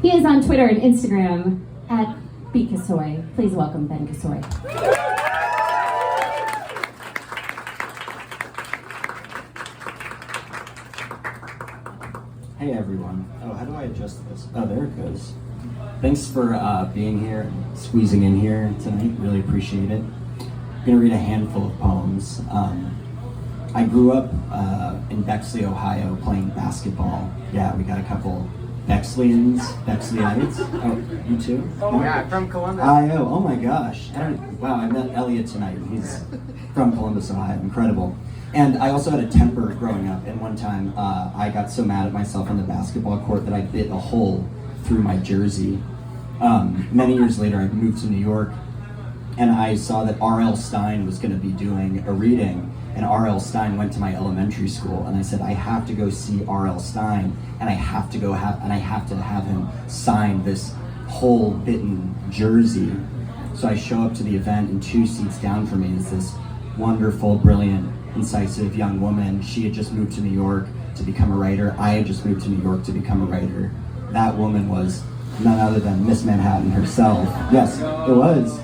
He is on Twitter and Instagram at Ben Kassoy. Please welcome Ben Kassoy. Hey everyone. Oh, how do I adjust this? Oh, there it goes. Thanks for being here and squeezing in here tonight. Really appreciate it. I'm gonna read a handful of poems. I grew up in Bexley, Ohio, playing basketball. Yeah, we got a couple Bexleyites. Oh, you too? Oh yeah, from Columbus. Oh my gosh. Wow, I met Elliot tonight. He's from Columbus, Ohio. Incredible. And I also had a temper growing up, and one time I got so mad at myself on the basketball court that I bit a hole through my jersey. Many years later, I moved to New York, and I saw that R.L. Stine was going to be doing a reading, and R.L. Stine went to my elementary school, and I said, I have to go see R.L. Stine, and I have to have him sign this hole-bitten jersey. So I show up to the event, and 2 seats down from me is this wonderful, brilliant, incisive young woman. She had just moved to New York to become a writer. I had just moved to New York to become a writer. That woman was none other than Miss Manhattan herself. Yes, it was.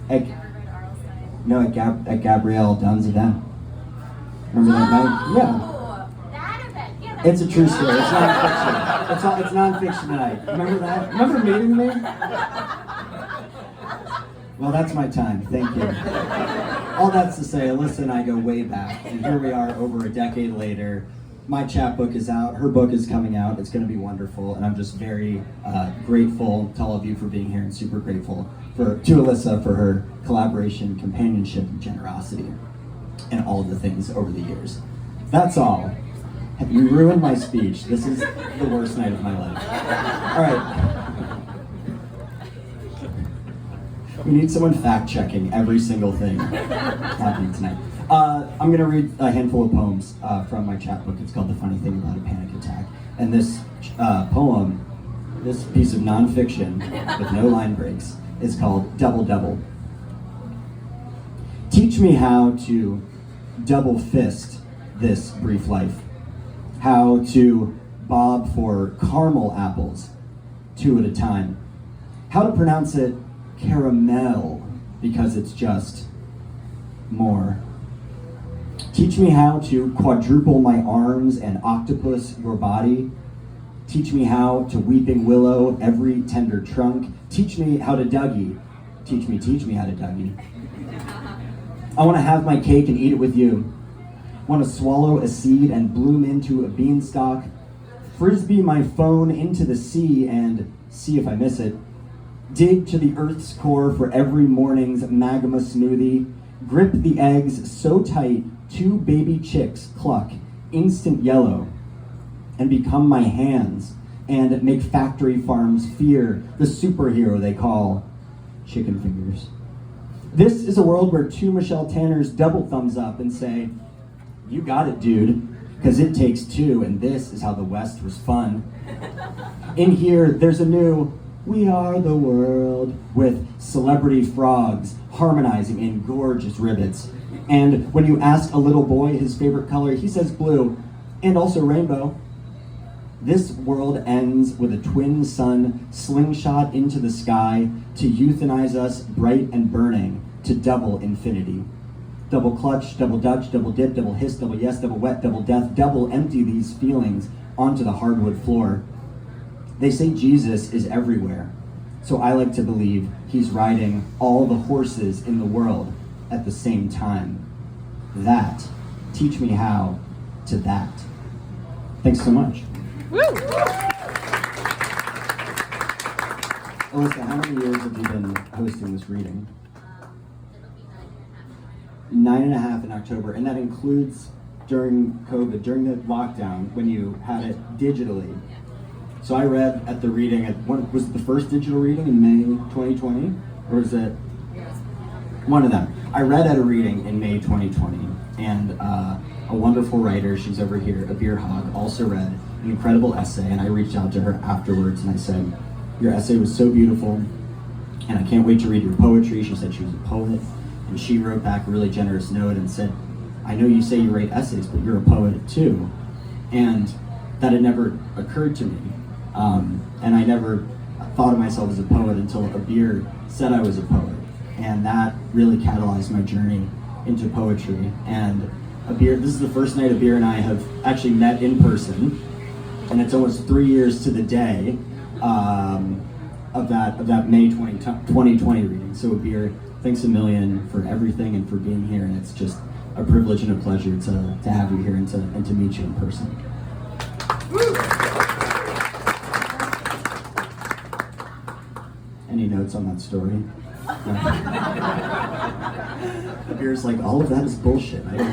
At Gabrielle Dunzadin. Remember that night? Yeah. That event. Yeah, it's a true story. It's non-fiction. It's non-fiction tonight. Remember that? Remember meeting me? Well, that's my time. Thank you. All that's to say, Elyssa and I go way back, and here we are over a decade later. My chapbook is out, her book is coming out, it's going to be wonderful, and I'm just very grateful to all of you for being here, and super grateful to Elyssa for her collaboration, companionship, and generosity, and all of the things over the years. That's all. You ruined my speech. This is the worst night of my life. All right. We need someone fact-checking every single thing happening tonight. I'm going to read a handful of poems from my chapbook. It's called The Funny Thing About a Panic Attack. And this poem, this piece of nonfiction with no line breaks, is called Double Double. Teach me how to double fist this brief life. How to bob for caramel apples, 2 at a time. How to pronounce it caramel, because it's just more. Teach me how to quadruple my arms and octopus your body. Teach me how to weeping willow every tender trunk. Teach me how to Dougie. Teach me how to Dougie. I want to have my cake and eat it with you. Want to swallow a seed and bloom into a beanstalk. Frisbee my phone into the sea and see if I miss it. Dig to the earth's core for every morning's magma smoothie. Grip the eggs so tight 2 baby chicks cluck, instant yellow, and become my hands and make factory farms fear the superhero they call chicken fingers. This is a world where 2 Michelle Tanners double thumbs up and say, you got it, dude, because it takes 2, and this is how the West was fun. In here, there's a new We Are the World with celebrity frogs harmonizing in gorgeous ribbons. And when you ask a little boy his favorite color, he says blue, and also rainbow. This world ends with a twin sun slingshot into the sky to euthanize us bright and burning to double infinity. Double clutch, double dutch, double dip, double hiss, double yes, double wet, double death, double empty these feelings onto the hardwood floor. They say Jesus is everywhere, so I like to believe he's riding all the horses in the world at the same time. That, teach me how to that. Thanks so much. Woo! Elyssa, how many years have you been hosting this reading? 9.5 in October, and that includes during COVID, during the lockdown, when you had it digitally. So I read at the reading, was it the first digital reading in May 2020? Or was it one of them? I read at a reading in May 2020, and a wonderful writer, she's over here, a beer hog, also read an incredible essay, and I reached out to her afterwards and I said, your essay was so beautiful, and I can't wait to read your poetry. She said she was a poet, and she wrote back a really generous note and said, I know you say you write essays, but you're a poet too. And that had never occurred to me. And and I never thought of myself as a poet until a beer said I was a poet. And that really catalyzed my journey into poetry. And a beer, this is the first night a beer and I have actually met in person, and it's almost 3 years to the day of that May 2020 reading. So a beer, thanks a million for everything and for being here, and it's just a privilege and a pleasure to have you here and to meet you in person. Any notes on that story? The beer's like, all of that is bullshit. I don't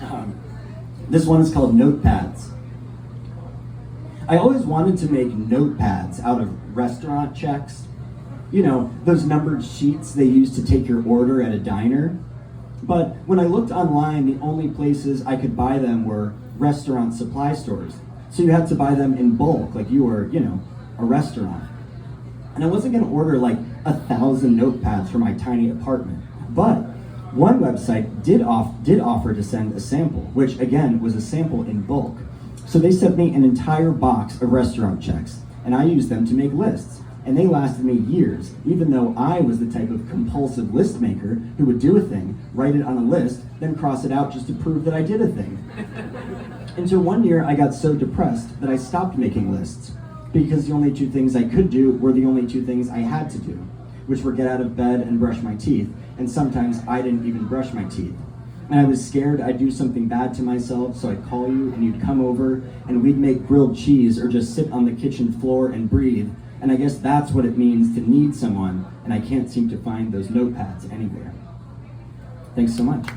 understand. This one is called Notepads. I always wanted to make notepads out of restaurant checks. You know, those numbered sheets they use to take your order at a diner. But when I looked online, the only places I could buy them were restaurant supply stores. So you had to buy them in bulk, like you were, you know, a restaurant. And I wasn't gonna order like 1,000 notepads for my tiny apartment. But one website did offer to send a sample, which again was a sample in bulk. So they sent me an entire box of restaurant checks, and I used them to make lists. And they lasted me years, even though I was the type of compulsive list maker who would do a thing, write it on a list, then cross it out just to prove that I did a thing. Until one year I got so depressed that I stopped making lists, because the only two things I could do were the only two things I had to do, which were get out of bed and brush my teeth, and sometimes I didn't even brush my teeth. And I was scared I'd do something bad to myself, so I'd call you and you'd come over and we'd make grilled cheese or just sit on the kitchen floor and breathe. And I guess that's what it means to need someone, and I can't seem to find those notepads anywhere. Thanks so much.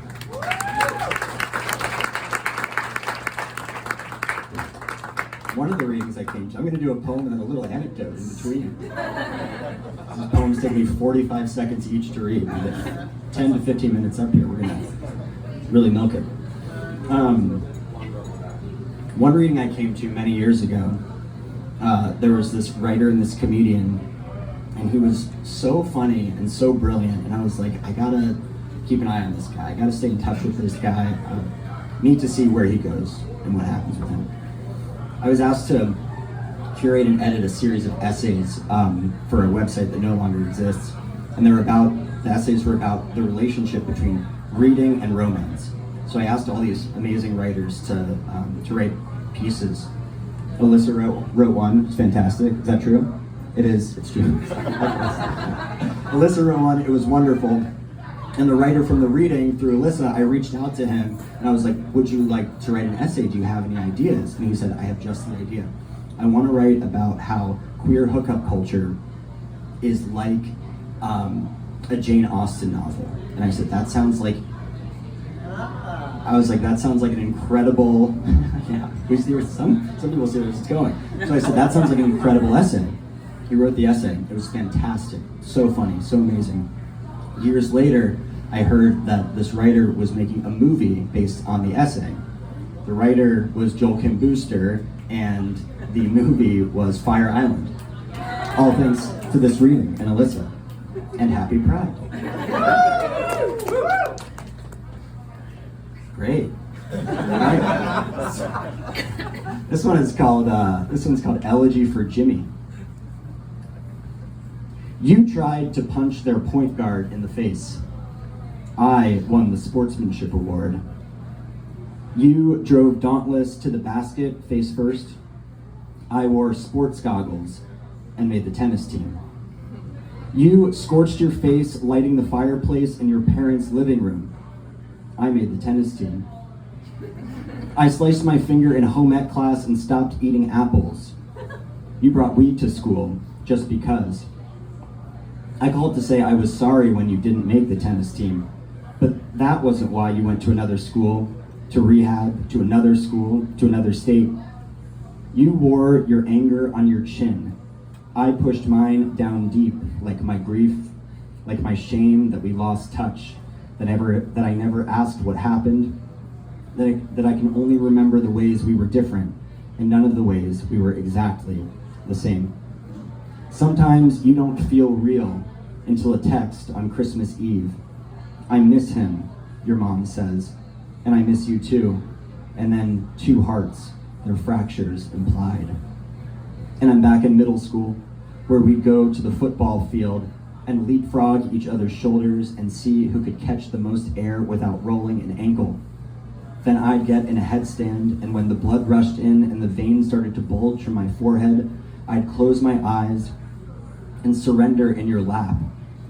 One of the readings I came to, I'm going to do a poem and a little anecdote in between. These poems take me 45 seconds each to read. 10 to 15 minutes up here, we're going to really milk it. One reading I came to many years ago, there was this writer and this comedian, and he was so funny and so brilliant, and I was like, I gotta keep an eye on this guy. I gotta stay in touch with this guy. I need to see where he goes and what happens with him. I was asked to curate and edit a series of essays for a website that no longer exists, and the essays were about the relationship between reading and romance. So I asked all these amazing writers to write pieces. Elyssa wrote one. It's fantastic. Is that true? It is. It's true. Elyssa wrote one. It was wonderful. And the writer from the reading, through Elyssa, I reached out to him and I was like, would you like to write an essay? Do you have any ideas? And he said, I have just an idea. I want to write about how queer hookup culture is like a Jane Austen novel. And I said, that sounds like an incredible, yeah, some people see where this is going. So I said, that sounds like an incredible essay. He wrote the essay. It was fantastic. So funny, so amazing. Years later, I heard that this writer was making a movie based on the essay. The writer was Joel Kim Booster, and the movie was Fire Island. All thanks to this reading and Elyssa. And happy Pride. Great. This one's called Elegy for Jimmy. You tried to punch their point guard in the face. I won the sportsmanship award. You drove dauntless to the basket face first. I wore sports goggles and made the tennis team. You scorched your face lighting the fireplace in your parents' living room. I made the tennis team. I sliced my finger in home ec class and stopped eating apples. You brought weed to school just because. I called to say I was sorry when you didn't make the tennis team, but that wasn't why you went to another school, to rehab, to another school, to another state. You wore your anger on your chin. I pushed mine down deep, like my grief, like my shame that we lost touch, that I never asked what happened, that I can only remember the ways we were different, and none of the ways we were exactly the same. Sometimes you don't feel real until a text on Christmas Eve. I miss him, your mom says, and I miss you too. And then 2 hearts their fractures implied. And I'm back in middle school, where we'd go to the football field and leapfrog each other's shoulders and see who could catch the most air without rolling an ankle. Then I'd get in a headstand, and when the blood rushed in and the veins started to bulge from my forehead, I'd close my eyes and surrender in your lap,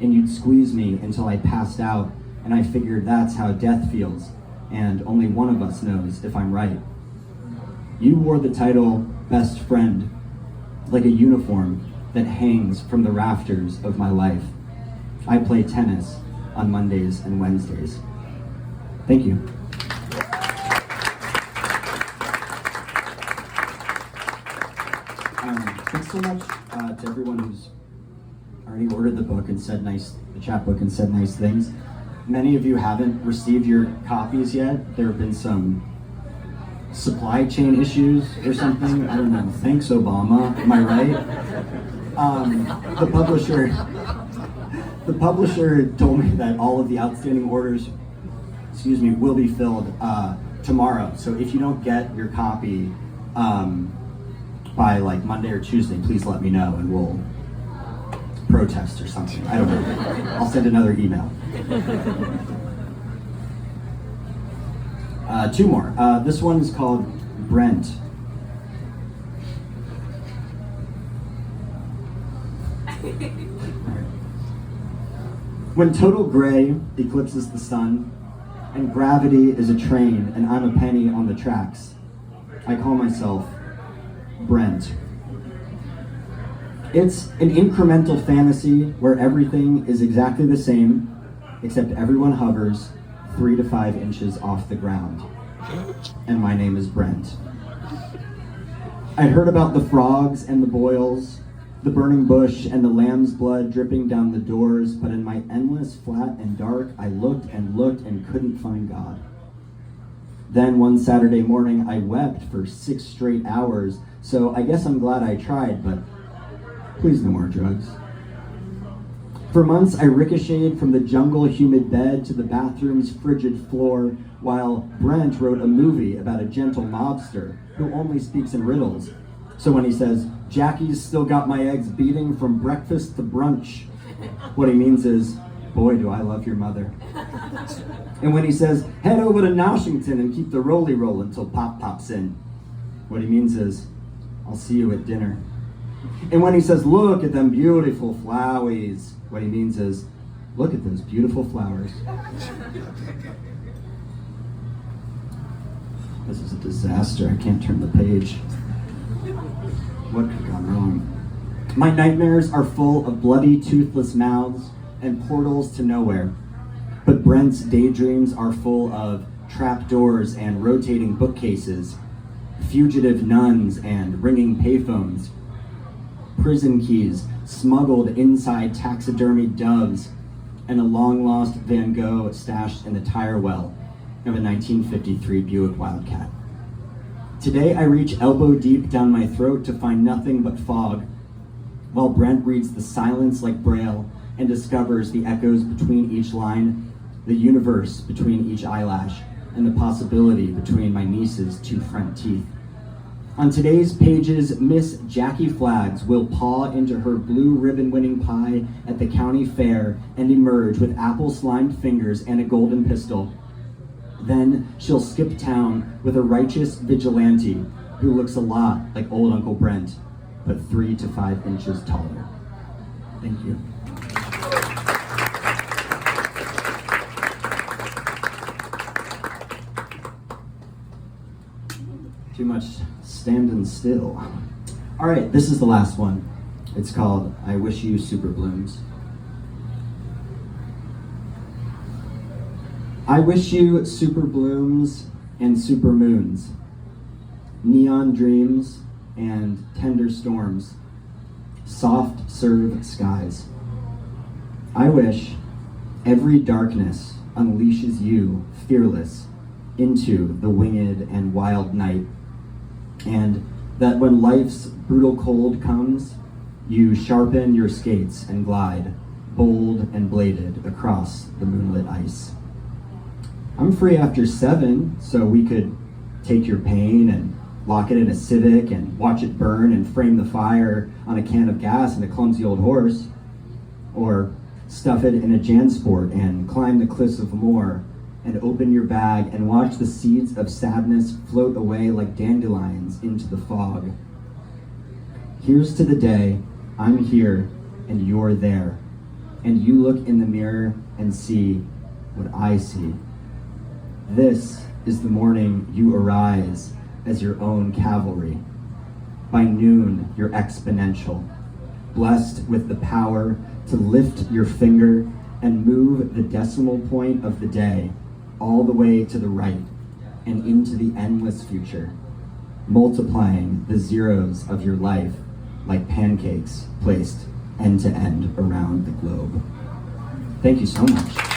and you'd squeeze me until I passed out, and I figured that's how death feels, and only one of us knows if I'm right. You wore the title best friend like a uniform that hangs from the rafters of my life. I play tennis on Mondays and Wednesdays. Thank you. Thanks so much to everyone who's already ordered the book and the chapbook and said nice things. Many of you haven't received your copies yet. There have been some supply chain issues or something. I don't know. Thanks, Obama. Am I right? The publisher told me that all of the outstanding orders, will be filled tomorrow. So if you don't get your copy by like Monday or Tuesday, please let me know and we'll protest or something. I don't know. I'll send another email. Two more. This one is called Brent. When total gray eclipses the sun, and gravity is a train and I'm a penny on the tracks, I call myself Brent. It's an incremental fantasy where everything is exactly the same, except everyone hovers 3 to 5 inches off the ground. And my name is Brent. I'd heard about the frogs and the boils, the burning bush and the lamb's blood dripping down the doors, but in my endless flat and dark, I looked and couldn't find God. Then one Saturday morning, I wept for 6 straight hours, so I guess I'm glad I tried, but please no more drugs. For months, I ricocheted from the jungle humid bed to the bathroom's frigid floor, while Brent wrote a movie about a gentle mobster who only speaks in riddles. So when he says, "Jackie's still got my eggs beating from breakfast to brunch," what he means is, boy, do I love your mother. And when he says, "Head over to Noshington and keep the roly roll until Pop pops in," what he means is, I'll see you at dinner. And when he says, "Look at them beautiful flowies," what he means is, look at those beautiful flowers. This is a disaster. I can't turn the page. What could have gone wrong? My nightmares are full of bloody, toothless mouths and portals to nowhere. But Brent's daydreams are full of trapdoors and rotating bookcases, fugitive nuns and ringing payphones, prison keys smuggled inside taxidermied doves, and a long-lost Van Gogh stashed in the tire well of a 1953 Buick Wildcat. Today I reach elbow deep down my throat to find nothing but fog, while Brent reads the silence like Braille and discovers the echoes between each line, the universe between each eyelash, and the possibility between my niece's 2 front teeth. On today's pages, Miss Jackie Flaggs will paw into her blue ribbon-winning pie at the county fair and emerge with apple-slimed fingers and a golden pistol. Then she'll skip town with a righteous vigilante who looks a lot like old Uncle Brent, but 3 to 5 inches taller. Thank you. Too much standing still. All right, this is the last one. It's called I Wish You Super Blooms. I wish you super blooms and super moons, neon dreams and tender storms, soft serve skies. I wish every darkness unleashes you, fearless, into the winged and wild night, and that when life's brutal cold comes, you sharpen your skates and glide, bold and bladed, across the moonlit ice. I'm free after 7, so we could take your pain and lock it in a Civic and watch it burn and frame the fire on a can of gas and a clumsy old horse. Or stuff it in a JanSport and climb the cliffs of Moher and open your bag and watch the seeds of sadness float away like dandelions into the fog. Here's to the day I'm here and you're there, and you look in the mirror and see what I see. This is the morning you arise as your own cavalry. By noon, you're exponential, blessed with the power to lift your finger and move the decimal point of the day all the way to the right and into the endless future, multiplying the zeros of your life like pancakes placed end to end around the globe. Thank you so much.